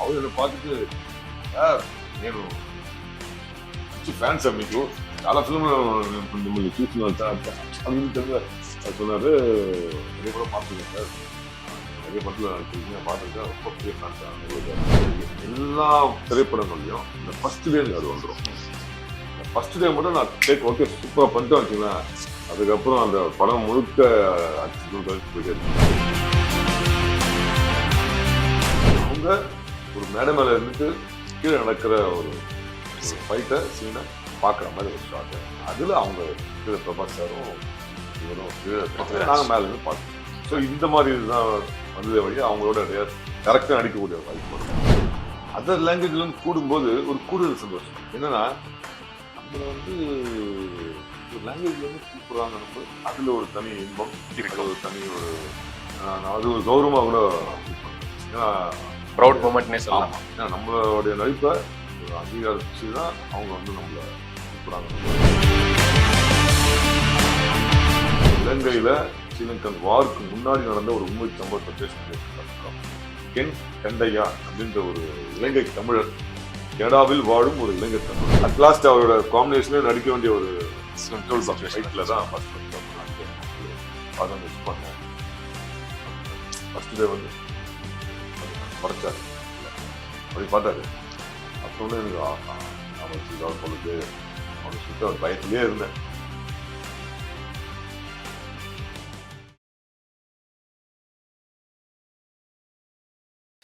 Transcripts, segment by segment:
ಅವರು என்ன பார்த்துட்டு సార్ నేను మంచి ఫ్యాన్స్ మీకు చాలా ఫిల్మ్ మిమ్మల్ని చూస్తున్నాను సార్ அப்படின்னு சொன்னாரு. நிறைய படம் பார்த்துருக்கேன் சார், நிறைய படத்துல நடிச்சிருக்கீங்க, பார்த்துருக்கேன், ரொம்ப பெரிய ஃபேன்ஸ் உங்களுக்கு. எல்லா திரைப்படங்கள்லையும் இந்த ஃபர்ஸ்ட் டே அது வந்துடும். ஃபர்ஸ்ட் டே மட்டும் நான் டேக் ஓகே சூப்பராக பண்ணிட்டு வச்சுங்களேன், அதுக்கப்புறம் அந்த படம் முழுக்க போயிட்டே அவங்க ஒரு மேடை மேல இருந்துட்டு கீழே நடக்கிற ஒரு ஃபைட்டை சீனை பார்க்குற மாதிரி ஒரு ஷாட்டு. அதில் அவங்க கீழே பிரபாஸ் சாரும் இவரும் கீழே நாங்கள் மேலே இருந்து பார்த்தோம். ஸோ இந்த மாதிரி இதுதான் வந்ததே வழி அவங்களோட கரெக்டாக நடிக்கக்கூடிய வாய்ப்பு வரும். அதர் லாங்குவேஜ்லேருந்து கூடும்போது ஒரு கூடுதல் சந்தோஷம் என்னன்னா, நம்மளை வந்து ஒரு லாங்குவேஜ்லேருந்து கூப்பிடுறாங்கன்னு அதில் ஒரு தனி இன்பம், ஒரு தனி ஒரு அது ஒரு கௌரவமாக கூட ஏன்னா ப்ரௌட் மூமெண்ட்னே சொல்லலாம். ஏன்னா நம்மளுடைய நடிப்பை ஒரு அங்கீகாரிச்சு தான் அவங்க வந்து நம்மளை கூப்பிடுறாங்க. இலங்கையில ஸ்ரீலங்கன் வாருக்கு முன்னாடி நடந்த ஒரு உண்மை சம்பவத்தை பேசுகிறோம். கென் கண்டையா அப்படின்ற ஒரு இலங்கை தமிழர், கனடாவில் வாழும் ஒரு இலங்கை தமிழர். அட்லாஸ்ட் அவரோட காம்பினேஷன்ல நடிக்க வேண்டிய ஒரு ஃபைட்ல தான் அதை மிஸ் பண்ணேன். ஃபர்ஸ்ட் டே வந்து படைச்சாரு, அப்படி பார்த்தாரு. அப்போன்னு எனக்கு அவன் பொழுது அவனை சுத்த ஒரு பயத்திலே இருந்தேன்.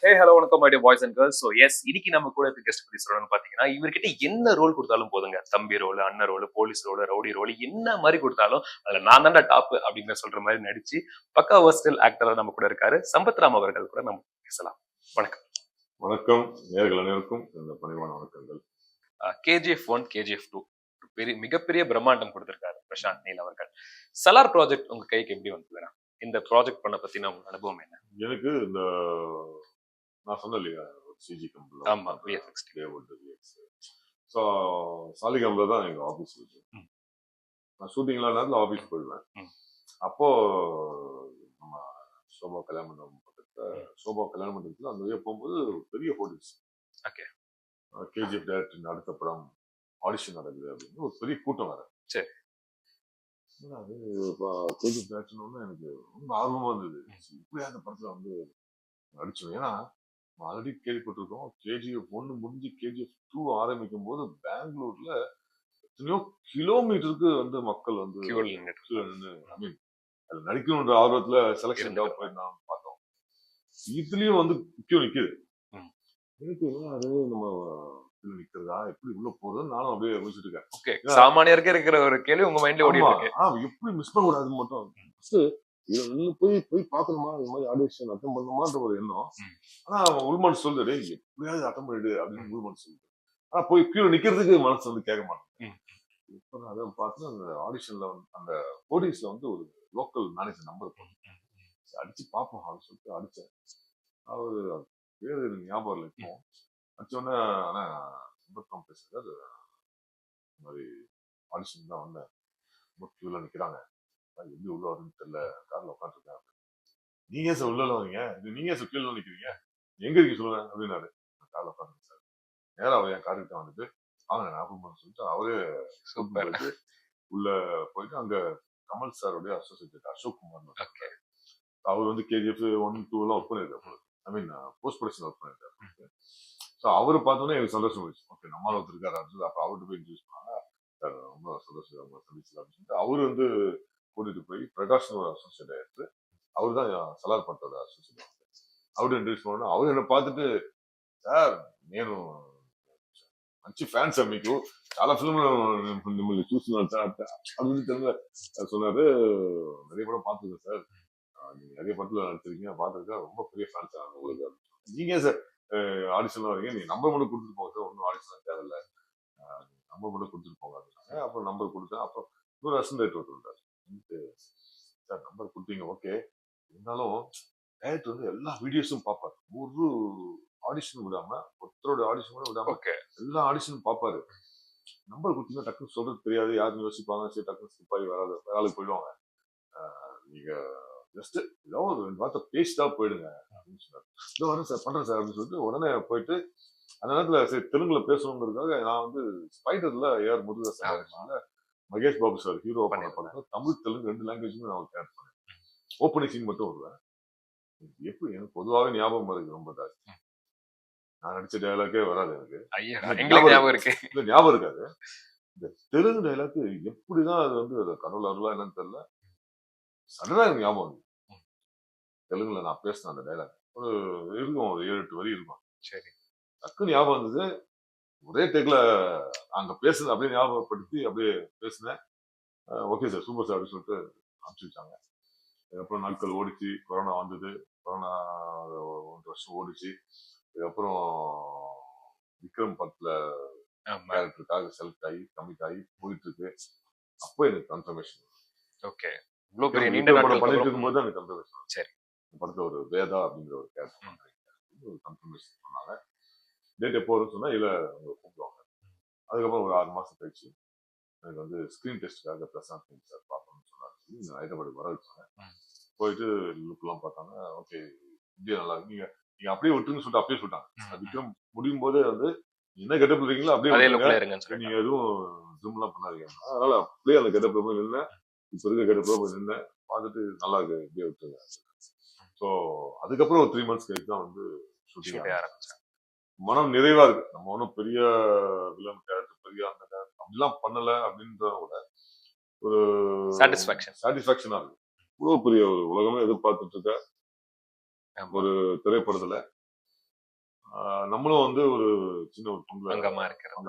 ஹே ஹலோ வணக்கம் my dear boys and girls. So yes, இன்னைக்கு நம்ம கூட இருக்க கெஸ்ட் பத்தி சொல்லணும்னு பாத்தீங்கன்னா, இவர்கிட்ட என்ன ரோல் கொடுத்தாலும் போதுங்க, தம்பி ரோல், அண்ணன் role, police role, rowdy role, என்ன மாதிரி கொடுத்தாலும் அதுல நான் தான்டா டாப் அப்படின்னு சொல்ற மாதிரி நடிச்சு பக்கா வர்ஸ்டைல் ஆக்டரா நம்ம கூட இருக்காரு சம்பத்ராம் அவர்கள். கூட நம்ம பேசலாம். வணக்கம். வணக்கம் நேயர்கள் அனைவருக்கும் இந்த பணிவான வணக்கங்கள். KGF 1, KGF 2 மிகப்பெரிய பிரம்மாண்டம் கொடுத்திருக்காரு பிரசாந்த் நீல் அவர்கள். சலார் ப்ராஜெக்ட் உங்க கைக்கு எப்படி வந்ததுன்னா, இந்த ப்ராஜெக்ட் பண்ண பத்தின உங்க அனுபவம் என்ன? எனக்கு இந்த நான் சொன்னேன் இல்லையா, சிஜி கம்பெனி, ஆமா, VFX. ஸோ சாலிகாம்ல தான் எங்க ஆஃபீஸ் இருக்கு. நான் ஷூட்டிங்லாம் நேரத்தில் ஆஃபீஸ் போயிடுவேன். அப்போ நம்ம சோபா கல்யாண மண்டபம் பக்கத்துல, சோபா கல்யாண மண்டபத்தில் அந்த வழியாக போகும்போது பெரிய ஹோட்டல்ஸ், ஓகே, KGF டைரக்டர் அடுத்த படம் ஆடிஷன் நடக்குது அப்படின்னு ஒரு பெரிய கூட்டம் வர. சரி, அது KGF டைரக்டர்னு எனக்கு ரொம்ப ஆர்வமா இருந்தது. இப்படியே அந்த படத்துல வந்து நடிச்சோம். ஏன்னா ஆல்ரெடி கேள்விப்பட்டிருக்கோம், KGF 1 முடிஞ்சு KGF 2 ஆரம்பிக்கும் போது பெங்களூர்ல எத்தனையோ கிலோமீட்டருக்கு வந்து மக்கள் வந்து அது நடிக்கணுன்ற ஆர்வத்துல செலக்ஷனுக்காக போயிருந்தாங்க பார்த்தோம். இதுலயும் வந்து கியூ நிக்குது. எனக்கு அது நம்ம நிக்கிறதா எப்படி உள்ள போறதுன்னு நானும் அப்படியே யோசிச்சுட்டு இருக்கேன். சாமானியருக்கு இருக்கிற ஒரு கேள்வி உங்க மைண்ட்ல ஓடி இருக்கு. எப்படி மிஸ் பண்ண கூடாது மட்டும் போய் பாக்கணுமா, இந்த மாதிரி ஆடிஷன் அட்டன் பண்ணுமான்ற ஒரு எண்ணம். ஆனா உள்மன் சொல்லுது, எப்படியாவது அட்டன் பண்ணிடு அப்படின்னு உள்மன் சொல்லுது. ஆனா போய் கீழே நிக்கிறதுக்கு மனசு வந்து கேட்க மாட்டேன். இப்ப அதை பார்த்து அந்த ஆடிஷன்ல வந்து அந்த போலீஸ்ல வந்து ஒரு லோக்கல் மேனேஜர் நம்பர் அடிச்சு பார்ப்போம் அப்படின்னு சொல்லிட்டு அடிச்சேன். அவரு பேரு ஞாபகம் இல்லை இப்போ. அடிச்சோடனே ஆனா சம்பத்ராம் பேசுறாரு, இந்த மாதிரி ஆடிஷன் தான் வந்தேன், கியூல நிக்கிறாங்க, எப்படி உள்ள வருதுன்னு தெரியல, கார்ல உட்காந்துருக்கேன். நீங்க சார் உள்ள வரீங்க, நீங்க சார் கீழே நிக்கிறீங்க, எங்க இருக்கு சொல்லுங்க அப்படின்னாரு. கார்ல உட்காந்துருக்கேன் சார். நேரம் அவர் என் கார்கிட்ட வந்துட்டு வாங்க ஞாபகம் சொல்லிட்டு அவரே உள்ள போயிட்டு அங்க கமல் சாருடைய அசோசியேட் அசோக் குமார், அவர் வந்து KGF 1, 2 எல்லாம் ஒர்க் பண்ணிருக்காரு. ஐ மீன் போஸ்ட் ப்ரொடக்ஷன் ஒர்க் பண்ணிருக்காரு. ஸோ அவரு பார்த்தோன்னே எனக்கு சந்தோஷம் இருந்துச்சு. ஓகே, நம்மளால ஒருத்தர் இருக்காரு அப்படின்னு அப்ப அவர்கிட்ட போய் இன்ட்ரடியூஸ் பண்ணாங்க. ரொம்ப சந்தோஷம் அவங்க சந்திச்சு அப்படின்னு சொல்லிட்டு அவரு வந்து கூட்டிட்டு போய் பிரகாஷ் அசோசியேட் ஆயிடுச்சு. அவரு தான் சலார் படத்தோட அசோசியேட். அவரு இன்ட்ரடியூஸ் பண்ணோம். அவரு என்னை பார்த்துட்டு, சார் నేను మంచి ఫ్యాన్స్ మీకు చాలా ఫిల్మ్ మిమ్మల్ని చూస్తున్నాను సార్ அப்படின்னு சொன்னாரு. நிறைய படம் பார்த்துருக்கேன் சார், நீங்க நிறைய படத்துல நடிச்சிருக்கீங்க, பார்த்துருக்கேன், ரொம்ப பெரிய ஃபேன்ஸ் உங்களுக்கு. நீங்க சார் ஆடிஷன்லாம் வரீங்க, நீங்க நம்பர் மட்டும் கொடுத்துட்டு போங்க சார், ஒன்றும் ஆடிஷன் தேவையில்லை, நம்பர் மட்டும் கொடுத்துட்டு போங்க அப்படின்னாங்க. அப்புறம் நம்பர் கொடுத்தேன். அப்புறம் இன்னொரு அசிஸ்டன்ட் டைரக்டர் வந்தார். சார் நம்பர் கொடுத்தீங்க ஓகே, இருந்தாலும் டைரக்டர் வந்து எல்லா வீடியோஸும் பார்ப்பாரு, ஒரு ஆடிஷன் விடாம, ஒருத்தரோட ஆடிஷன் கூட விடாம எல்லா ஆடிஷனும் பார்ப்பாரு. நம்பர் கொடுத்தீங்கன்னா டக்குன்னு சொல்றது தெரியாது, யாருன்னு யோசிப்பாங்க, சரி டக்குன்னு ஸ்கிப் ஆகி வேலைக்கு போயிடுவாங்க. நீங்க ஜஸ்ட் ஏதோ ஒரு 2 வார்த்தை பேசிட்டா போயிடுங்க, அப்படின்னு சொன்னார். இதோ வரேன் சார், பண்றேன் சார் அப்படின்னு சொல்லிட்டு உடனே போயிட்டு அந்த நேரத்துல சரி தெலுங்குல பேசணுங்கிறதுக்காக நான் வந்து ஸ்பைடர்ல ஏஆர் முருகதாஸ் மகேஷ் பாபு சார் ஹீரோ பண்ண படத்துல தமிழ் தெலுங்கு 2 லாங்குவேஜுமே நான் கேரக்ட் பண்ணேன். ஓப்பனிங் சீன் மட்டும் வருவேன். எப்படி எனக்கு பொதுவாகவே ஞாபகம் இருக்கு ரொம்ப ஜாஸ்தி. நான் நடிச்ச டயலாக்கே வராது எனக்கு. ஞாபகம் இருக்கு, ஞாபகம் இருக்காது. இந்த தெலுங்கு டைலாக் எப்படிதான் அது வந்து கடவுள் அருளா என்னன்னு தெரியல, சடனா எனக்கு ஞாபகம் வந்து தெலுங்குல நான் பேசினேன் அந்த டைலாக். ஒரு இருக்கும், ஒரு 7-8 வரி இருக்கும். சரி, டக்குன்னு ஞாபகம் வந்தது. ஒரே டேக்ல அங்க பேசுனது அப்படியே ஞாபகப்படுத்தி அப்படியே பேசினேன். ஓகே சார், சூப்பர் சார் அப்படின்னு சொல்லிட்டு அனுப்பிச்சு வச்சாங்க. அதுக்கப்புறம் நாட்கள் ஓடிச்சு, கொரோனா வந்தது. கொரோனா 1 வருஷம் ஓடிச்சு. அதுக்கப்புறம் விக்ரம் படத்துல கேரக்டருக்காக செலக்ட் ஆகி கமிட் ஆகி போயிட்டு இருக்கு. அப்போ எனக்கு கன்ஃபர்மேஷன். ஓகே, இவ்வளவு பெரிய நீண்ட நாட்கள் பண்ணிட்டு இருக்கும்போது தான் எனக்கு கன்ஃபர்மேஷன். சரி, படத்துல ஒரு வேதா அப்படிங்கிற ஒரு கேரக்டர் ஒரு கன்ஃபர்மேஷன் பண்ணாங்க. டேட் எப்போ வரும்னு சொன்னா இல்ல அவங்க கூப்பிடுவாங்க. அதுக்கப்புறம் ஒரு 6 மாசம் கழிச்சு எனக்கு வந்து ஸ்கிரீன் டெஸ்ட்டுக்காக பிரசாந்த் சார் பார்க்கணும்னு சொன்னாங்க. ஹைதராபாத் வர வச்சாங்க. போயிட்டு லுக்லாம் பார்த்தாங்க. ஓகே, இந்தியா நல்லா இருக்கு, நீங்க அப்படியே விட்டுருன்னு சொல்லிட்டு அப்படியே சொல்லிட்டாங்க. விக்ரம் முடியும் போதே வந்து என்ன கெட்டப் இருக்கீங்களோ அப்படியே நீங்க எதுவும் ஜூம்லாம் பண்ணாதீங்க. அதனால அப்படியே அந்த கெட்டப்ல போய் நின்று இப்ப இருக்க கெட்டப்ல போய் நின்று பார்த்துட்டு நல்லா இருக்கு இப்படியே விட்டுருங்க. ஸோ அதுக்கப்புறம் ஒரு 3 months கழிச்சு தான் வந்து ஷூட்டிங் ஆரம்பிச்சாங்க. மனம் நிறைவா இருக்கு. நம்ம ஒன்றும் பெரிய வில்லன் கேரக்டர் பெரிய அந்த கேரக்டர் அப்படிலாம் பண்ணல அப்படின்றத விட ஒரு சாட்டிஸ்பாக்சனா இருக்கு. இவ்வளவு பெரிய ஒரு உலகமே எதிர்பார்த்துட்டு இருக்க ஒரு திரைப்படத்துல நம்மளும் வந்து ஒரு சின்ன ஒரு பங்கமா இருக்கிறோம்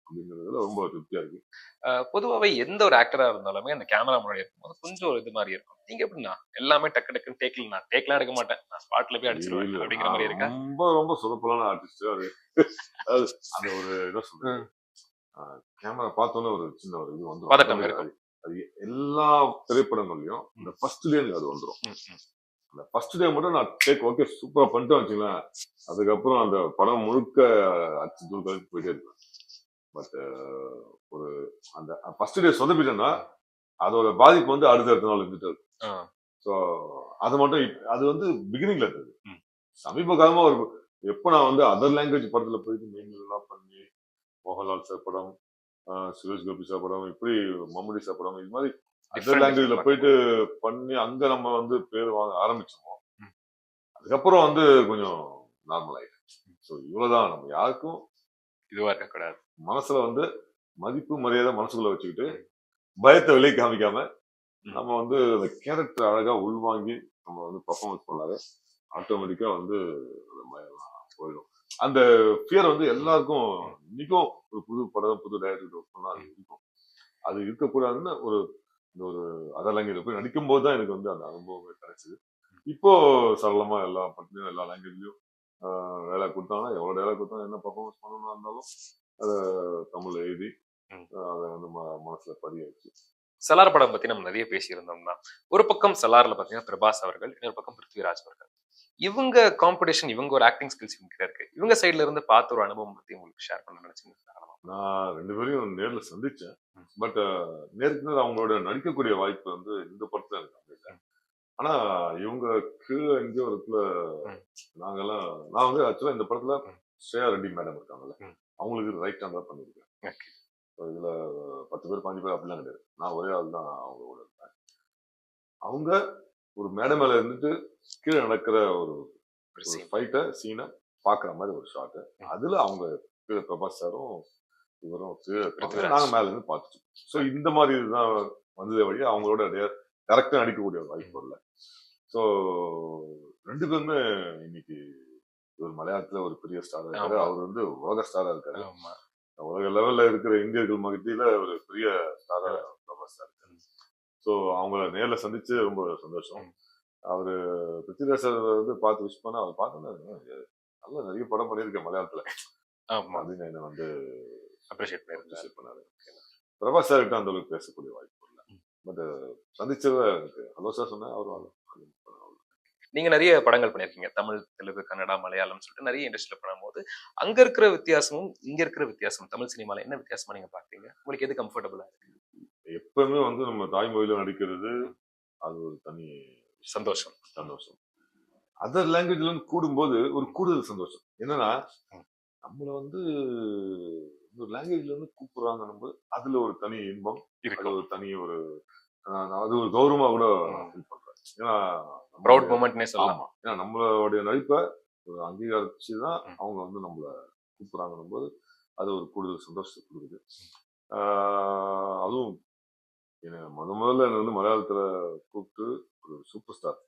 அப்படிங்கிறதுல ரொம்ப திருப்தியா இருக்கு. பொதுவாகவே எந்த ஒரு ஆக்டரா இருந்தாலுமே அந்த கேமரா முன்னாடி இருக்கும்போது கொஞ்சம் ஒரு இது மாதிரி இருக்கும். நீங்க எப்படின்னா எல்லாமே டக்கு டக்குன்னு டேக்லாம் எடுக்க மாட்டேன், நான் ஸ்பாட்ல போய் அடிச்சிருவேன் அப்படிங்கிற மாதிரி இருக்கா? ரொம்ப ரொம்ப சொதப்பலான ஆர்டிஸ்ட் அது. அந்த ஒரு இதை சொல்றேன், கேமரா பார்த்தோன்னே ஒரு சின்ன ஒரு இது வந்து அது எல்லா திரைப்படங்கள்லயும் இந்த ஃபர்ஸ்ட் டே அது வந்துடும். அந்த ஃபர்ஸ்ட் டே மட்டும் நான் டேக் ஓகே சூப்பரா பண்ணிட்டு வச்சுங்களேன், அதுக்கப்புறம் அந்த படம் முழுக்க அச்சு தூள் கழிச்சு போயிட்டே இருப்பேன். பட் ஒரு அந்த ஃபர்ஸ்ட் டே சொதப்பிட்டேன்னா அதோட பாதிப்பு வந்து அடுத்த நாள் இருந்துட்டு இருக்கு. ஸோ அது மட்டும் அது வந்து பிகினிங்ல இருந்தது. சமீப காலமா ஒரு எப்போ நான் வந்து அதர் லாங்குவேஜ் படத்துல போயிட்டு மெயின்லாம் பண்ணி மோகன்லால் சார் படம், சுரேஷ் கோபி சார் படம், இப்படி மம்முடி சார் படம், இது மாதிரி அதர் லாங்குவேஜ்ல போயிட்டு பண்ணி அங்க நம்ம வந்து பேர் வாங்க ஆரம்பிச்சோம். அதுக்கப்புறம் வந்து கொஞ்சம் நார்மல் ஆயிடுச்சு. ஸோ இவ்வளவுதான். நம்ம யாருக்கும் இதுவா இருக்கக்கூடாது. மனசுல வந்து மதிப்பு மரியாதை மனசுக்குள்ள வச்சுக்கிட்டு பயத்தை வெளியே காமிக்காம நம்ம வந்து அந்த கேரக்டர் அழகா உள்வாங்கி நம்ம வந்து பர்ஃபார்மன்ஸ் பண்ணாலே ஆட்டோமேட்டிக்கா வந்து அந்த பயம்லாம் போயிடும். அந்த ஃபியர் வந்து எல்லாருக்கும் இன்னைக்கும் ஒரு புது படம் புது டைரக்டர் பண்ணா அது இருக்கும். அது இருக்கக்கூடாதுன்னு ஒரு அதர் லாங்குவேஜ்ல போய் நடிக்கும் போது தான் எனக்கு வந்து அந்த அனுபவம் கிடைச்சது. இப்போ சரளமா எல்லா படத்துலயும் எல்லா லாங்குவேஜ்லயும் டைலாக் கொடுத்தாங்கன்னா எவ்வளவு டைலாக் கொடுத்தாலும் என்ன பர்ஃபார்மன்ஸ் பண்ணணும்னா இருந்தாலும் அதை தமிழ்ல எழுதி அதை வந்து மனசுல பதிய வச்சு. சலார் படம் பத்தி நம்ம நிறைய பேசியிருந்தோம்னா, ஒரு பக்கம் சலார்ல பாத்தீங்கன்னா பிரபாஸ் அவர்கள், இன்னொரு பக்கம் பிருத்விராஜ் அவர்கள். இவங்க காம்படிஷன், இவங்க ஒரு ஆக்டிங் ஸ்கில்ஸ் இவங்க இருக்கு. இவங்க சைட்ல இருந்து பார்த்த ஒரு அனுபவம் பத்தி உங்களுக்கு ஷேர் பண்ண நினைச்சீங்க? நான் 2 பேரையும் நேர்ல சந்திச்சேன். பட் நேருக்கு நேர் அவங்களோட நடிக்கக்கூடிய வாய்ப்பு வந்து இந்த படத்துல எனக்கு அமையல. ஆனா இவங்களுக்கு எங்கேயோ ஒரு இடத்துல நாங்கெல்லாம் நான் வந்து ஆக்சுவலா இந்த படத்துல ஸ்ரேயா ரெட்டி மேடம் இருக்காங்கல்ல, அவங்களுக்கு ரைட் ஹேண்டா பண்ணிருக்கேன். இதுல 10 பேர் 15 பேர் அப்படிலாம் கிடையாது. நான் ஒரே ஆள் தான் அவங்க கூட இருப்பேன். அவங்க ஒரு மேடை மேல இருந்துட்டு கீழே நடக்கிற ஒரு ஃபைட்டை சீனை பாக்குற மாதிரி ஒரு ஷாட். அதுல அவங்க கீழே பிரபாஸ் சாரும் இவரும் கீழே நாங்க மேல இருந்து பார்த்துட்டு. ஸோ இந்த மாதிரி இதுதான் வந்ததே வழி அவங்களோட டேரக்டா நடிக்கக்கூடிய வாய்ப்பு இல்லை. ஸோ 2 பேருமே இன்னைக்கு ஒரு மலையாளத்துல ஒரு பெரிய ஸ்டாரா இருக்காரு. அவர் வந்து உலக ஸ்டாரா இருக்காரு. உலக லெவல்ல இருக்கிற இந்தியர்கள் மத்தியில ஒரு பெரிய ஸ்டாரா பிரபாஸ் சார் இருக்காரு. ஸோ அவங்கள நேர்ல சந்திச்சு ரொம்ப சந்தோஷம். அவரு பிருத்திவிராஜ் சார் வந்து பார்த்து விஷ் பண்ணா அவர் பார்த்தோன்னா நல்லா நிறைய படம் பண்ணியிருக்கேன் மலையாளத்துல அப்படின்னு என்ன வந்து அப்ரிஷியேட் பண்ணாரு. பிரபாஸ் சார் கிட்ட அந்த அளவுக்கு பேசக்கூடிய வாய்ப்பு இல்லை. பட் சந்திச்சத ஹலோ சார் சொன்னேன். அவரும் நீங்க நிறைய படங்கள் பண்ணிருக்கீங்க, தமிழ், தெலுங்கு, கன்னடா, மலையாளம் சொல்லிட்டு நிறைய இண்டஸ்ட்ரியில பண்ணும்போது அங்க இருக்கிற வித்தியாசமும் இங்க இருக்கிற வித்தியாசம் தமிழ் சினிமால என்ன வித்தியாசமா நீங்க பாத்தீங்க? உங்களுக்கு எது கம்ஃபர்டபுளா இருக்கு? எப்பவுமே வந்து நம்ம தாய்மொழியில நடிக்கிறது அது ஒரு தனி சந்தோஷம். அதர் லாங்குவேஜ்ல இருந்து கூடும்போது ஒரு கூடுதல் சந்தோஷம். என்னன்னா நம்மள வந்து ஒரு லாங்குவேஜ்ல இருந்து கூப்பிடுறாங்கன்னும் போது அதுல ஒரு தனி இன்பம், அது இருக்கும். ஒரு தனி ஒரு அது ஒரு கௌரவமா கூட ம். ஃபீல் பண்றேன். ஏன்னா ப்ரௌட் நம்மளுடைய மூமெண்ட்னே சொல்லலாம். ஆமா. ஏன்னா நம்மளுடைய நடிப்பை ஒரு அங்கீகரிச்சு தான் ம். அவங்க வந்து நம்மள கூப்பிடுறாங்கன்னும் போது அது ஒரு கூடுதல் சந்தோஷத்தை கொடுக்குது. அதுவும் முதல்ல என்ன வந்து மலையாளத்துல கூப்பிட்டு ஒரு சூப்பர் ஸ்டார்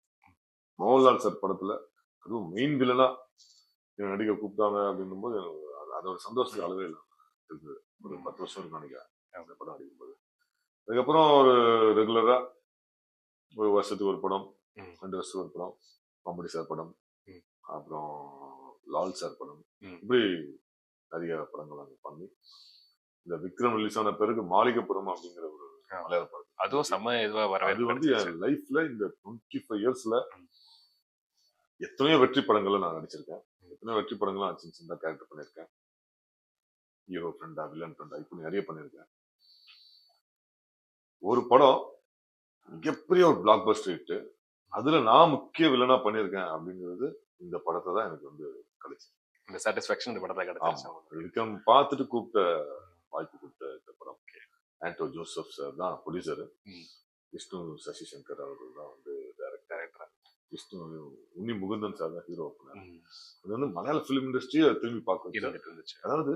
மோகன்லால் சார் படத்துல அதுவும் மெயின் வில்லனா நடிக்க கூப்பிட்டாங்க அப்படின்னும் போது அதோட சந்தோஷத்துக்கு அளவே இல்லை இருந்தது. ஒரு 10 வருஷம் இருக்கும் நினைக்கிறேன் அந்த படம் நடிக்கும்போது. அதுக்கப்புறம் ஒரு ரெகுலரா ஒரு வருஷத்துக்கு ஒரு படம், ம். 2 வருஷத்துக்கு ஒரு படம், காமெடி சார் படம், ம். அப்புறம் லால் சார் படம், ம். இப்படி நிறைய படங்கள் அங்க பண்ணி இந்த விக்ரம் ரிலீஸ் ஆன பிறகு மாளிகைப்புறம் அப்படிங்கிற ஒரு மலையாள படம், அதுவும் செம்ம இதுவா அது வரவேற்பு வந்து கிடைச்சிச்சு. என் லைஃப்ல இந்த 25 இயர்ஸ்ல ம். எத்தனையோ வெற்றி படங்கள்ல நான் நடிச்சிருக்கேன். எத்தனையோ வெற்றி படங்கள் நான் சின்ன சின்ன கேரக்டர் பண்ணியிருக்கேன். ஹீரோ ஃப்ரெண்டா, வில்லன் ஃப்ரெண்டா, இப்படி நிறைய பண்ணியிருக்கேன். ஒரு படம் மிகப்பெரிய ஒரு பிளாக் பஸ்டர் ஹிட், அதுல நான் முக்கிய வில்லனா பண்ணியிருக்கேன் அப்படிங்கிறது இந்த படத்தை தான் எனக்கு வந்து கிடைச்சு. இந்த சாட்டிஸ்ஃபேக்ஷன் இந்த படத்தை கிடைச்சிருச்சு. விக்ரம் பார்த்துட்டு கூப்பிட்ட வாய்ப்பு கொடுத்த இந்த படம். ஆண்டோ ஜோசப் சார் தான் ப்ரொடியூசர், விஷ்ணு சசி சங்கர் அவர்கள் தான் வந்து டைரக்டர், விஷ்ணு உன்னி முகுந்தன் சார் தான் ஹீரோ. அது வந்து மலையாள பிலிம் இண்டஸ்ட்ரியை திரும்பி பார்க்க இருந்துச்சு. அதாவது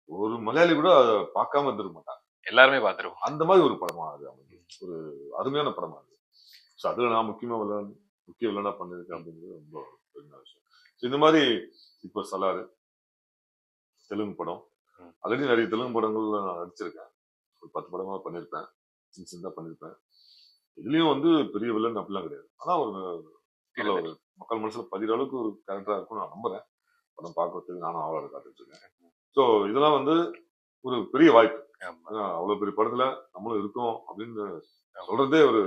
ஒரு மலையாளி கூட அதை பார்க்காம இருந்திருக்க மாட்டாங்க, எல்லாருமே பார்த்துருவோம். அந்த மாதிரி ஒரு படமா அது அமைஞ்சு, ஒரு அருமையான படமா அது. ஸோ அதுல நான் முக்கிய வில்லனா பண்ணிருக்கேன் அப்படிங்கிறது ரொம்ப பெருமையான விஷயம். இந்த மாதிரி இப்போ சலாரு தெலுங்கு படம், ஆல்ரெடி நிறைய தெலுங்கு படங்கள்ல நான் நடிச்சிருக்கேன். ஒரு 10 படமா பண்ணியிருப்பேன், சின்ன சின்னதா பண்ணியிருப்பேன். இதுலயும் வந்து பெரிய வில்லன் அப்படிலாம் கிடையாது. ஆனா ஒரு நல்ல ஒரு மக்கள் மனசுல பதிகிற அளவுக்கு ஒரு கேரக்டரா இருக்கும் நான் நம்புறேன். படம் பார்க்கறதுக்கு நானும் ஆவலோட காத்துட்டு இருக்கேன். ஸோ இதெல்லாம் வந்து ஒரு பெரிய வாய்ப்பு. அவ்வளவு பெரிய படத்துல நம்மளும் இருக்கோம் அப்படின்னு சொல்றதே ஒரு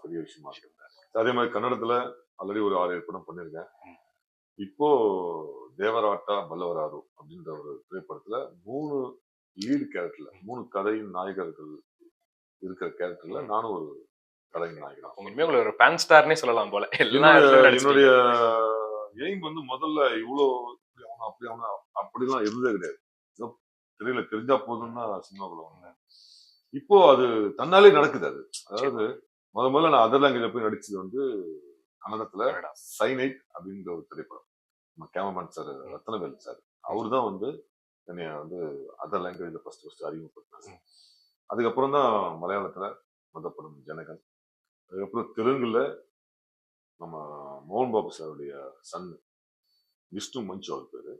பெரிய விஷயமா இருக்கு. அதே மாதிரி கன்னடத்துல ஆல்ரெடி ஒரு 6-7 படம் பண்ணியிருக்கேன். இப்போ தேவராட்டா பல்லவராரு அப்படின்ற ஒரு திரைப்படத்துல 3 லீடு கேரக்டர்ல 3 கதையின் நாயகர்கள் இருக்கிற கேரக்டர்ல நானும் ஒரு கதையின் நாயகன். உண்மையுமே ஒரு பேன் ஸ்டார்னே சொல்லலாம் போல. என்னுடைய எய்ம் வந்து முதல்ல இவ்வளவு அப்படி அவனா அப்படிலாம் இருந்ததே கிடையாது. தெரியல, தெரிஞ்சா போதும்னா சினிமாக்குள்ள வந்தேன். இப்போ அது தன்னாலே நடக்குது. அது அதாவது முதல்ல நான் அதர் லாங்குவேஜ்ல போய் நடிச்சது வந்து கன்னடத்துல சைனைட் அப்படின்ற ஒரு திரைப்படம். நம்ம கேமராமேன் சார் ரத்னவேல் சார், அவரு தான் வந்து என்னைய வந்து அதர் லாங்குவேஜ்ல ஃபர்ஸ்ட் அறிமுகப்படுத்தினாங்க. அதுக்கப்புறம் தான் மலையாளத்துல மொத படம் ஜனகன். அதுக்கப்புறம் தெலுங்குல நம்ம மோகன் பாபு சாருடைய சன் விஷ்ணு மஞ்சு அவர் பேரு.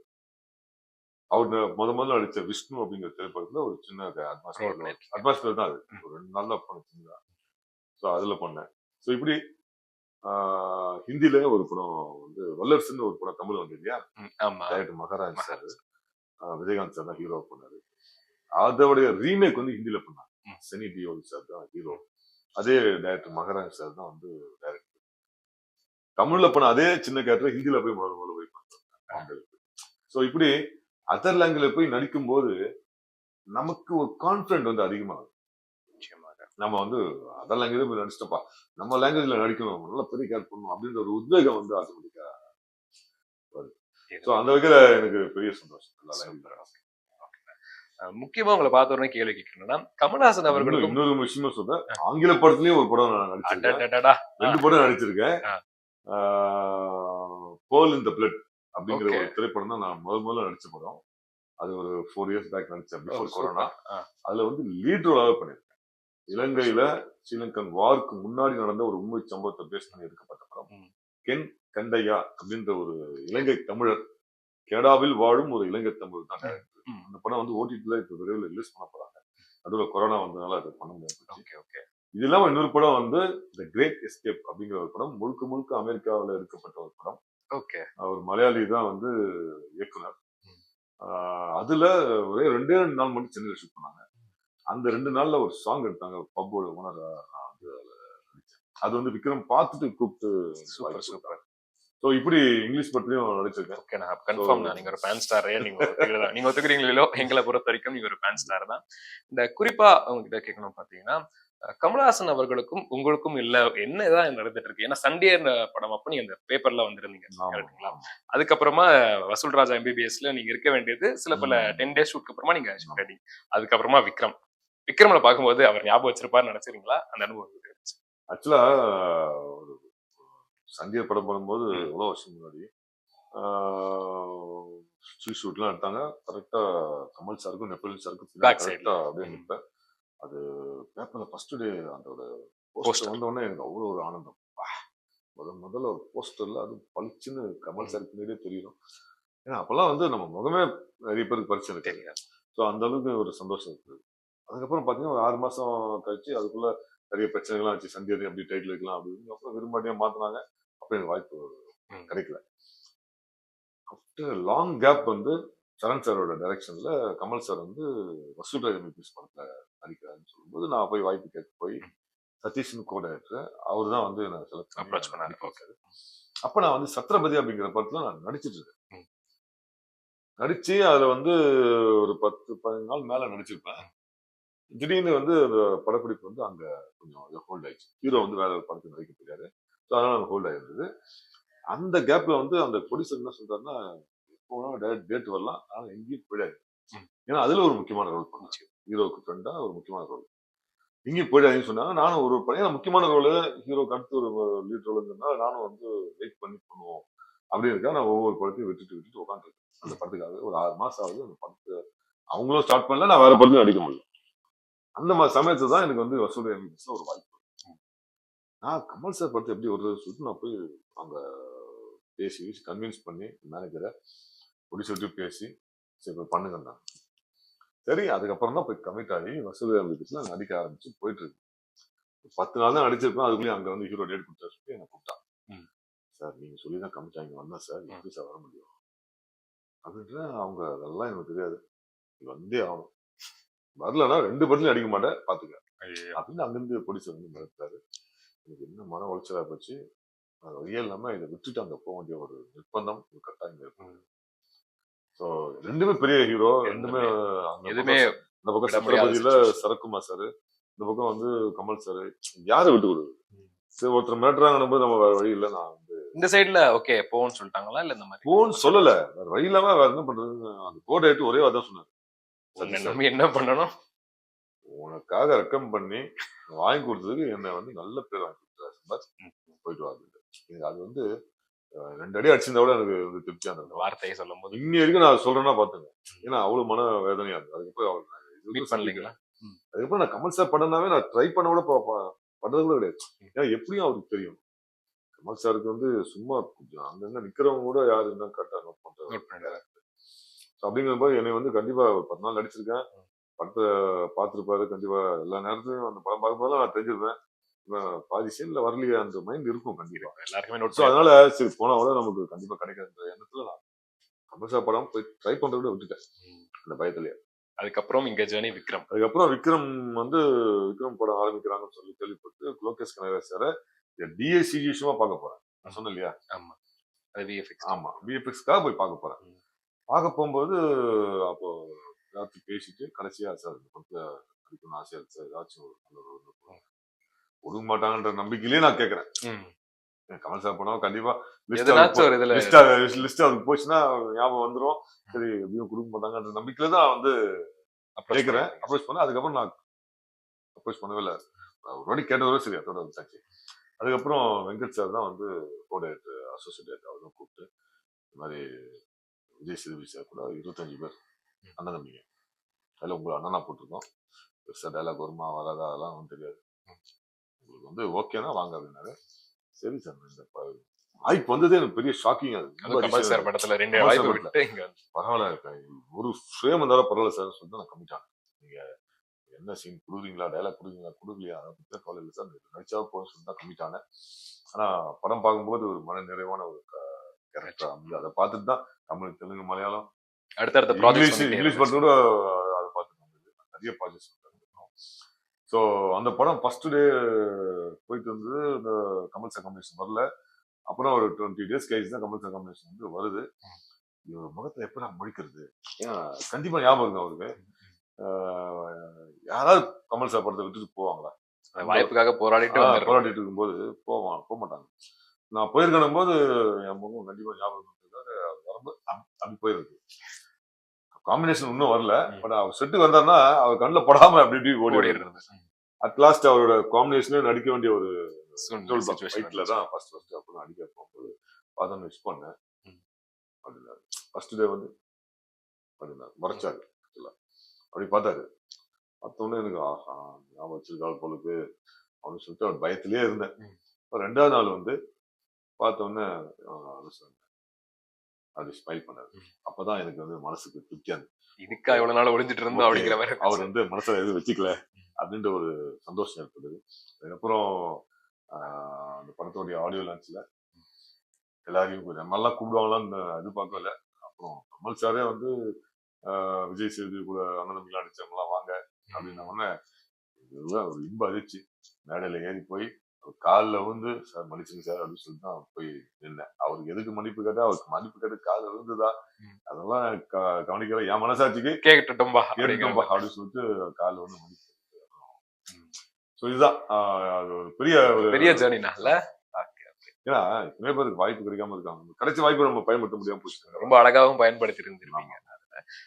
அவர் முதல்ல நடிச்ச விஷ்ணு அப்படிங்கிற திரைப்படத்துல ஒரு சின்ன அட்மாஸ்பியர் தான் அது. ஒரு 2 நாள் தான் பண்ண. ஸோ அதுல பண்ணேன். ஸோ இப்படி ஹிந்தில ஒரு படம் வந்து வல்லரசுன்னு ஒரு படம் தமிழ் வந்து இல்லையா, director Maharaj sir, Vijayakanth sir தான் ஹீரோ பண்ணாரு. அதோடைய ரீமேக் வந்து ஹிந்தில பண்ணாங்க, சனி டியோல் சார் தான் ஹீரோ. அதே டைரக்டர் மகாராஜ் சார் தான் வந்து டைரக்டர். தமிழ்ல பண்ண அதே சின்ன கேரக்டர் ஹிந்தில போய் முதல்ல போய் பண்ணாங்க. ஸோ இப்படி அதர் லாங்குவேஜ்ல போய் நடிக்கும் போது நமக்கு ஒரு கான்பிடன்ட் வந்து அதிகமாகும். நம்ம வந்து அதர் லாங்குவேஜ் போய் நடிச்சிட்டப்பா, நம்ம லாங்குவேஜ்ல நடிக்கணும், நல்லா பெரிய கேரக்டர் பண்ணணும் அப்படின்ற ஒரு உத்வேகம் வந்து ஆட்டோமேட்டிக்கா வருது. ஸோ அந்த வகையில எனக்கு பெரிய சந்தோஷம். முக்கியமா உங்களை பார்த்த உடனே கேள்வி கேட்கணும்னா, கமல்ஹாசன் அவர்களுக்கு இன்னொரு விஷயமா சொல்றேன், ஆங்கில படத்துலயும் ஒரு படம் நான் நடிச்சிருக்கேன். 2 படம் நடிச்சிருக்கேன். பேர்ல் இன் தி பிளட் அப்படிங்கிற ஒரு திரைப்படம் தான் நான் முதல்ல நடிச்ச படம். அது ஒரு 4 இயர்ஸ் பேக் நடிச்சேன், பிஃபோர் கொரோனா. அதுல வந்து லீட் ரோலாவே பண்ணிருக்கேன். இலங்கையில ஸ்ரீலங்கன் வார்க்கு முன்னாடி நடந்த ஒரு உண்மை சம்பவத்தை பேஸ் பண்ணி எடுக்கப்பட்ட படம். கென் கண்டையா அப்படின்ற ஒரு இலங்கை தமிழர், கனடாவில் வாழும் ஒரு இலங்கை தமிழர் தான் டைரக்டர். அந்த படம் வந்து ஓடிடில இப்ப விரைவில் ரிலீஸ் பண்ண போறாங்க. நடுவில் கொரோனா வந்ததுனால அது பண்ண முடியாது. இது இல்லாம இன்னொரு படம் வந்து தி கிரேட் எஸ்கேப் அப்படிங்கிற ஒரு படம், முழுக்க அமெரிக்காவில் எடுக்கப்பட்ட ஒரு படம். ஒரு மலையாளி தான் வந்து இயக்குனர். அதுல ஒரே 2 நாள் மட்டும் சென்னையில ஷூட் பண்ணாங்க. அந்த 2 நாள்ல ஒரு சாங் எடுத்தாங்க, பப்போட ஓனர். அது வந்து விக்ரம் பார்த்துட்டு கூப்பிட்டு சூப்பர். ஸோ இப்படி இங்கிலீஷ் படத்துலயும் நடிச்சிருக்கேன். ஓகே, நான் கன்ஃபார்ம் தான் நீங்க ஒரு ஃபேன் ஸ்டார். நீங்க ஒத்துக்கிறீங்களோ, எங்களை பொறுத்த வரைக்கும் நீங்க ஒரு ஃபேன் ஸ்டார் தான். இந்த குறிப்பா உங்ககிட்ட கேட்கணும் பாத்தீங்கன்னா, கமலஹாசன் அவர்களுக்கும் உங்களுக்கும் இல்ல என்னதான் நடந்துட்டு இருக்கு? ஏன்னா சண்டே படம் அப்ப நீங்க அந்த பேப்பர்ல வந்திருந்தீங்க. ஆமா, கரெக்ட்டுங்களா? ஆமா. அதுக்கப்புறமா வசூல் ராஜா எம்பிபிஎஸ்ல நீங்க இருக்க வேண்டியது சில பல ம். 10 டேஸ் ஷூட்க்கு அப்புறமா நீங்க ஷிஃப்ட் ஆயிட்டீங்க. அதுக்கப்புறமா விக்ரம். விக்ரம்ல பார்க்கும்போது அவர் ஞாபகம் வச்சிருப்பாருன்னு நினைச்சிருக்கீங்களா? அந்த அனுபவம் எப்படி இருந்துச்சு? ஆக்சுவலா ஒரு சண்டிகர் படம் பண்ணும்போது ம். எவ்வளவு வருஷம் முன்னாடி ஸ்ட்ரீட் ஷூட்லாம் எடுத்தாங்க. கரெக்டா கமல் சாருக்கும் நெப்போலியன் சாருக்கும் பின்னாடி பேக் சைடுல. கரெக்டா அப்படியே ம். நிப்பேன். அது பேப்பர்ல ஃபர்ஸ்ட் டே அதோட போஸ்டர் போஸ்டர். வந்த உடனே எனக்கு அவ்வளவு ஒரு ஆனந்தம். முதல்ல ஒரு போஸ்டர்ல அது பளிச்சுன்னு கமல் ம். சார் பின்னாடியே தெரியும். ஏன்னா அப்பெல்லாம் வந்து நம்ம முகமே நிறைய பேருக்கு பரிச்சயம் இருக்காது. தெரியாது. ஸோ அந்த அளவுக்கு ஒரு சந்தோஷம் இருக்குது. அதுக்கப்புறம் பார்த்தீங்கன்னா ஒரு 6 மாசம் கழிச்சு அதுக்குள்ள நிறைய பிரச்சனைகள்லாம் ஆச்சு. சந்தியாதி அப்படி டைட்டில் வைக்கலாம் அப்படின்னு அப்புறம் விரும்பாட்டியா மாத்தினாங்க. அப்ப எனக்கு வாய்ப்பு ம். கிடைக்கல. ஆஃப்டர் லாங் கேப் வந்து சரண் சாரோட டைரக்ஷன்ல கமல் சார் வந்து வசூல் ராஜ் எம்பிபிஎஸ் படத்துல நடிக்கிறாருன்னு சொல்லும்போது நான் போய் வாய்ப்பு கேட்டு போய் சதீஷ்னு கோ டைரக்டர் அவர் தான் வந்து நான் செலக்ட் அப்ரோச் பண்ணாரு. நடிக்க ஓகே. வச்சாரு. அப்ப நான் வந்து சத்ரபதி அப்படிங்கிற படத்துல நான் நடிச்சிட்டு இருக்கேன். ம். நடிச்சு அதுல வந்து ஒரு 10, 15 நாள் மேல நடிச்சிருப்பேன். திடீர்னு வந்து அந்த படப்பிடிப்பு வந்து அங்க கொஞ்சம் ஹோல்ட் ஆயிடுச்சு. ஹீரோ வந்து வேற ஒரு படத்துக்கு நடிக்க போயிட்டாரு. ஸோ அதனால அங்க ஹோல்ட் ஆயிருந்தது. அந்த கேப்ல வந்து அந்த ப்ரொடியூசர் என்ன சொல்றாருன்னா, எப்போ வேணாலும் டேட் வரலாம். ஆனா எங்கேயும் போயிடாது. ம். ஏன்னா அதுல ஒரு முக்கியமான ரோல் பண்ணுச்சு. ஹீரோவுக்கு ஃப்ரெண்டா ஒரு முக்கியமான ரோல். எங்கேயும் போயிடாதீங்கன்னு சொன்னாங்க. நானும் ஒரு ஏன்னா முக்கியமான ரோல் ஹீரோக்கு அடுத்து ஒரு லீட் ரோல்ங்கிறதுனால நானும் வந்து வெயிட் பண்ணி பண்ணுவோம். அப்படி இருக்கா நான் ஒவ்வொரு படத்தையும் விட்டுட்டு உட்காந்துருக்கேன். அந்த படத்துக்காக ஒரு 6 மாசம் ஆகுது அந்த படத்தை அவங்களும் ஸ்டார்ட் பண்ணல. நான் வேற படத்தையும் நடிக்க முடியல. அந்த மாதிரி சமயத்துல தான் எனக்கு வந்து வசூல் எம்பிபிஎஸ்ல ஒரு வாய்ப்பு. நான் கமல் சார் படத்தை எப்படி வருது சொல்லிட்டு நான் போய் அங்க பேசி கன்வின்ஸ் பண்ணி மேனேஜரை ப்ரொடியூசர்கிட்ட பேசி சரி போய் பண்ணுங்கண்ணா. சரி அதுக்கப்புறம் தான் போய் கமிட் ஆகி வசூல் எம்பிபிஎஸ்ல நடிக்க ஆரம்பிச்சு போயிட்டு இருக்கு. 10 நாள் தான் நடிச்சிருப்பேன். அதுக்குள்ளேயும் அங்க வந்து ஹீரோ டேட் கொடுத்தா சொல்லி என்னை கூப்பிட்டான். ம். சார் நீங்க சொல்லி தான் கமிட் ஆகி வந்தேன் சார். எப்படி சார் வர முடியும் அப்படின்ற அவங்க அதெல்லாம் எனக்கு தெரியாது. நீ வந்தே ஆகணும். வரலன்னா 2 படத்துலையும் அடிக்க மாட்டேன் பாத்துக்க ஐயோ. அப்படின்னு அங்கிருந்து ப்ரொடியூசர் வந்து மிரட்டுறாரு. எனக்கு என்ன மன உளைச்சலா போச்சு. அது வழியே இல்லாம இதை விட்டுட்டு அங்க போக வேண்டிய ஒரு நிர்பந்தம் ஒரு கட்டாயம் இருக்கும். ம். ஸோ ரெண்டுமே பெரிய ஹீரோ. ரெண்டுமே எதுவுமே இந்த பக்கம் விட முடியாத சத்ரபதியில situation. சரத்குமார் சார், இந்த பக்கம் வந்து கமல் சார். யாரை விட்டு கொடுக்குது? சரி ஒருத்தர் மிரட்டுறாங்கன்னு போது நம்ம வேற வழி இல்லை. நான் இந்த சைடுல ஓகே போன்னு சொல்லிட்டாங்களா இல்ல இந்த மாதிரி போன்னு சொல்லல. வேற வழி இல்லாம வேற என்ன பண்றது? அந்த கோட் ஆயிட்டு ஒரே வார்த்தை சொன்னாரு. உன்னை நம்பி என்ன பண்ணணும்? உனக்காக ரெக்கம் பண்ணி வாங்கி கொடுத்ததுக்கு என்னை வந்து நல்ல பேர் வாங்கி கொடுத்தாரு சம்பத். போயிட்டு வா அப்படின்ட்டு. எனக்கு அது வந்து 2 அடி அடிச்சிருந்தா கூட எனக்கு வந்து திருப்தியா அந்த இருந்தது. வார்த்தையை சொல்லும் போது இன்னி வரைக்கும் நான் சொல்றேன்னா பாத்துங்க. ஏன்னா அவ்வளவு மன வேதனையா இருந்தது. அதுக்கப்புறம் அவர் நான் மீட் இதுவரைக்கும் பண்ணலீங்களா? சந்திக்கல. அதுக்கப்புறம் நான் கமல் சார் படம்னாவே நான் ட்ரை பண்ண கூட பண்ணது கூட கிடையாது. ஏன்னா எப்படியும் அவருக்கு தெரியும். கமல் சாருக்கு வந்து சும்மா கொஞ்சம் அங்கங்க நிக்கிறவங்க கூட யாரு என்ன கரெக்டா நோட் நோட் பண்றாங்க. பண்ணிடுறேன். அப்படிங்கிற போது என்னை வந்து கண்டிப்பா ஒரு 10 நாள் நடிச்சிருக்கேன். படத்தை பார்த்திருப்பாரு கண்டிப்பா. எல்லா நேரத்துலயும் அந்த படம் பார்க்கும்போது நான் தெரிஞ்சிருப்பேன். பாதி சீன்ல வரலையே அந்த மைண்ட் இருக்கும் கண்டிப்பா. எல்லாருக்குமே நோட் ஸோ அதனால சரி போனா கூட நமக்கு கண்டிப்பா கிடைக்காதுன்ற எண்ணத்துல நான் கமல் சார் படம் போய் ட்ரை பண்றத விட விட்டுட்டேன் அந்த பயத்திலேயே. அதுக்கப்புறம் இங்க ஜேர்னி விக்ரம். அதுக்கப்புறம் விக்ரம் படம் ஆரம்பிக்கிறாங்கன்னு சொல்லி கேள்விப்பட்டு லோகேஷ் கனகராஜ் சாரை டிஎஸ்சி விஷயமா பார்க்க போறேன். நான் சொன்னேன் இல்லையா? ஆமா. அது விஎஃப்எக்ஸ். ஆமா விஎஃப்எக்ஸ்க்காக போய் பார்க்க போறேன். பார்க்க போகும்போது அப்போ எல்லாத்தையும் பேசிட்டு கடைசியா சார் இந்த படத்துல நடிக்கணும்னு ஆசையா இருக்கு சார். ஏதாச்சும் ஒரு நல்ல ஒரு ஒடுங்க மாட்டாங்கன்ற நம்பிக்கையிலேயே நான் கேட்கறேன். கமல் சார் படம் கண்டிப்பா எதனாச்சும் ஒரு இதுல லிஸ்ட் அவருக்கு போச்சுன்னா ஞாபகம் வந்துரும். சரி எப்படியும் கொடுக்க மாட்டாங்கன்ற நம்பிக்கையில தான் வந்து கேட்கிறேன். அப்ரோச் பண்ண அதுக்கப்புறம் நான் அப்ரோச் பண்ணவே இல்லை. ஒரு வாட்டி கேட்டதோட சரி அதோட வந்துச்சு. அதுக்கப்புறம் வெங்கட் சார் தான் வந்து கோடைரக்டர் அசோசியேட் அவரும் கூப்பிட்டு இந்த மாதிரி விஜய் சேதுபதி சார் கூட 25 பேர் அண்ணன் தம்பிங்க. அதில் உங்களை அண்ணனா போட்டிருக்கோம். பெருசாக டைலாக் வருமா வராதா அதெல்லாம் ஒன்றும் தெரியாது. உங்களுக்கு வந்து ஓகேனா வாங்க அப்படின்னாரு. சரி சார் இந்த வாய்ப்பு வந்ததே எனக்கு பெரிய ஷாக்கிங். அது கமல் சார் படத்துல 2 வாய்ப்பு விட்டு இங்க பரவாயில்ல இருக்கேன். ஒரு ஃப்ரேம் இருந்தாலும் பரவாயில்ல சார் சொல்லிட்டு நான் கம்மிட்டாங்க. நீங்க என்ன சீன் கொடுக்குறீங்களா டைலாக் கொடுக்குறீங்களா கொடுக்கலையா அதை பற்றி கவலை இல்லை சார் நடிச்சா போன்னு சொல்லிட்டு தான் கம்மிட்டாங்க. ஆனா படம் பார்க்கும்போது ஒரு மன நிறைவான ஒரு கேரக்டர் வந்து அதை பார்த்துட்டு தான் தமிழ் தெலுங்கு மலையாளம் அடுத்தடுத்த ப்ராஜெக்ட் இங்கிலீஷ் படம் கூட அதை பார்த்துட்டு வந்தது. நிறைய ப்ராஜெக்ட்ஸ். ஸோ அந்த படம் ஃபர்ஸ்ட் டே போயிட்டு வந்து இந்த கமல் சார் காம்பினேஷன் வரல. அப்புறம் ஒரு 20 டேஸ் கழிச்சு தான் கமல் சார் காம்பினேஷன் வந்து வருது. இவர் முகத்தை எப்படி நான் முடிக்கிறது? ஏன்னா கண்டிப்பா ஞாபகம் இருக்கும் அவருக்கு. யாராவது கமல் சார் படத்தை விட்டுட்டு போவாங்களா? வாய்ப்புக்காக போராடிட்டு வந்துடுறோம். போராடிட்டு இருக்கும்போது போக மாட்டாங்க. நான் போயிருக்கணும் போது என் முகம் கண்டிப்பா ஞாபகம் இருக்காது. வரும்போது அப்படி போயிருக்கு. காம்பினேஷன் இன்னும் வரல. பட் அவர் செட்டுக்கு வந்தாருன்னா அவர் கண்ணில் படாம அப்படி இப்படி ஓடிடுறது. அட் லாஸ்ட் அவரோட காம்பினேஷனே நடிக்க வேண்டிய ஒரு ஃபைட்ல தான் ஃபர்ஸ்ட் அப்போ நடிக்க போகும்போது பார்த்தா மிஸ் பண்ணேன். ஃபர்ஸ்ட் டே வந்து மறைச்சாரு. அப்படி பார்த்தாரு. பார்த்தோன்னே எனக்கு ஆஹா ஞாபகம் வச்சிருக்காள் போலுக்கு அப்படின்னு சொல்லிட்டு அவர் பயத்திலேயே இருந்தேன். இப்போ 2வது நாள் வந்து பார்த்தோன்னே அப்படி ஸ்மைல் பண்ணாரு. அப்பதான் எனக்கு வந்து மனசுக்கு திருப்தியா இருந்தது. இதுக்கா இவ்வளவு நாள் ஒளிஞ்சிட்டு இருந்தோம் அப்படிங்கிற மாதிரி அவர் வந்து மனசுல எதுவும் வச்சுக்கல அப்படின்ற ஒரு சந்தோஷம் ஏற்படுது. அதுக்கப்புறம் அந்த படத்தோடைய ஆடியோ லான்ச்ல எல்லாரையும் நம்மளாம் கூப்பிடுவாங்களான்னு எதிர்பார்க்கல. அப்புறம் கமல் சாரே வந்து விஜய் சேது கூட அண்ணன் அடிச்சவங்களாம் வாங்க அப்படின்ன உடனே ஒரு இன்ப அதிர்ச்சி. மேடையில ஏறி போய் காலில் வந்து சார் மன்னிச்சுங்க சார் அப்படின்னு சொல்லிட்டு தான் போய் நின்னேன். அவருக்கு எதுக்கு மன்னிப்பு கேட்டா அவருக்கு மன்னிப்பு கேட்டு காலில் இருந்துதா அதெல்லாம் கவனிக்கல. என் மனசாட்சிக்கு கேட்டுட்டோம்பா அப்படின்னு சொல்லிட்டு காலில் வந்து மன்னிப்பு. ஸோ இதுதான் அது ஒரு பெரிய ஜேர்னினால. ஏன்னா நிறைய பேருக்கு வாய்ப்பு கிடைக்காம இருக்காங்க. கிடைச்ச வாய்ப்பு நம்ம பயன்படுத்த முடியாம போச்சு. ரொம்ப அழகாவும் பயன்படுத்தி இருந்திருக்கீங்க.